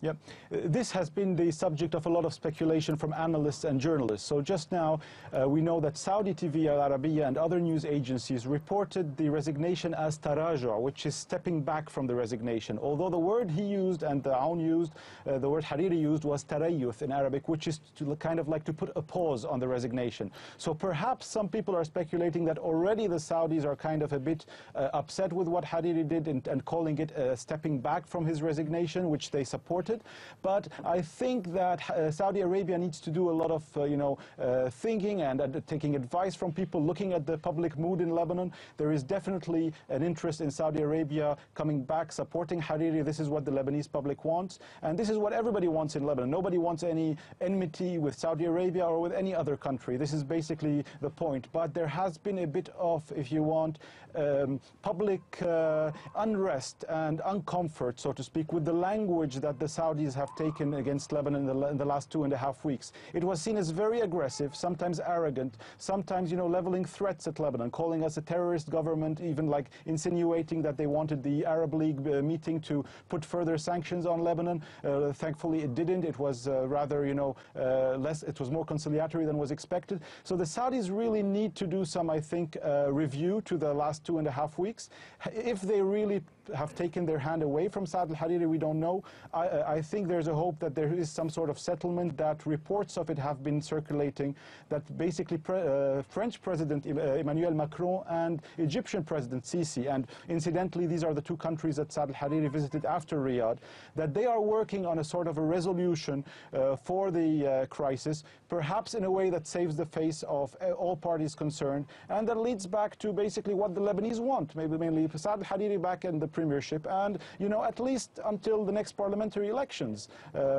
Yep. This has been the subject of a lot of speculation from analysts and journalists. So just now, we know that Saudi TV Al Arabiya and other news agencies reported the resignation as taraja, which is stepping back from the resignation. Although the word he used and the Aoun used, the word Hariri used was tarayyuth in Arabic, which is to kind of like to put a pause on the resignation. So perhaps some people are speculating that already the Saudis are kind of a bit upset with what Hariri did and calling it stepping back from his resignation, which they support. But I think that Saudi Arabia needs to do a lot of, thinking and taking advice from people, looking at the public mood in Lebanon. There is definitely an interest in Saudi Arabia coming back, supporting Hariri. This is what the Lebanese public wants, and this is what everybody wants in Lebanon. Nobody wants any enmity with Saudi Arabia or with any other country. This is basically the point. But there has been a bit of, if you want, public unrest and uncomfort, so to speak, with the language that the Saudis have taken against Lebanon in the last 2.5 weeks. It was seen as very aggressive, sometimes arrogant, sometimes, leveling threats at Lebanon, calling us a terrorist government, even like insinuating that they wanted the Arab League meeting to put further sanctions on Lebanon. Thankfully, it didn't. It was rather, it was more conciliatory than was expected. So the Saudis really need to do some, I think, review to the last 2.5 weeks. If they really have taken their hand away from Saad Hariri, we don't know. I think there's a hope that there is some sort of settlement, that reports of it have been circulating, that basically French President Emmanuel Macron and Egyptian President Sisi, and incidentally these are the two countries that Saad Hariri visited after Riyadh, that they are working on a sort of a resolution for the crisis, perhaps in a way that saves the face of all parties concerned, and that leads back to basically what the Lebanese want, maybe mainly Saad Hariri back in the premiership, and at least until the next parliamentary elections,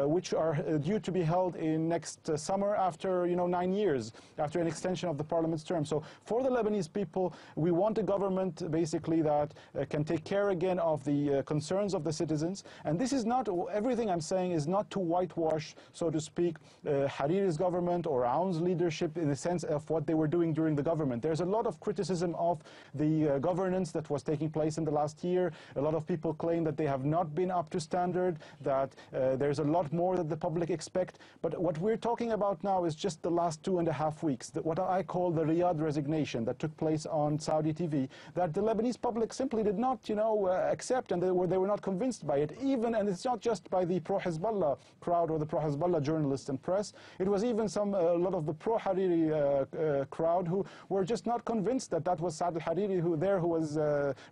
which are due to be held in next summer after 9 years, after an extension of the parliament's term. So for the Lebanese people, we want a government basically that can take care again of the concerns of the citizens. And this is not, everything I'm saying is not to whitewash, so to speak, Hariri's government or Aoun's leadership in the sense of what they were doing during the government. There's a lot of criticism of the governance that was taking place in the last year. A lot of people claim that they have not been up to standard, that there's a lot more that the public expect. But what we're talking about now is just the last 2.5 weeks, what I call the Riyadh resignation that took place on Saudi TV, that the Lebanese public simply did not, accept, and they were not convinced by it. Even, and it's not just by the pro-Hezbollah crowd or the pro-Hezbollah journalists and press, it was even a lot of the pro-Hariri crowd who were just not convinced that that was Saad Hariri who was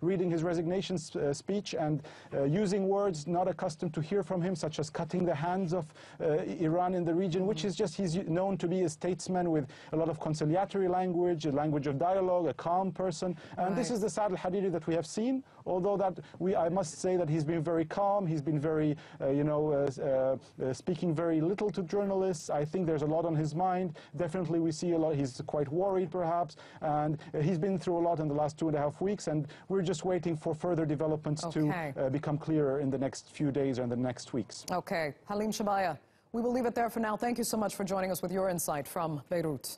reading his resignation speech and using words not accustomed to hear from him, such as cutting the hands of Iran in the region, which is just, he's known to be a statesman with a lot of conciliatory language, a language of dialogue, a calm person. And this is the Saad Hariri that we have seen, although that I must say that he's been very calm, he's been very, speaking very little to journalists. I think there's a lot on his mind. Definitely we see a lot, he's quite worried perhaps, and he's been through a lot in the last 2.5 weeks, and we're just waiting for further developments to become clearer in the next few days and the next weeks. Okay. Halim Shebaya, we will leave it there for now. Thank you so much for joining us with your insight from Beirut.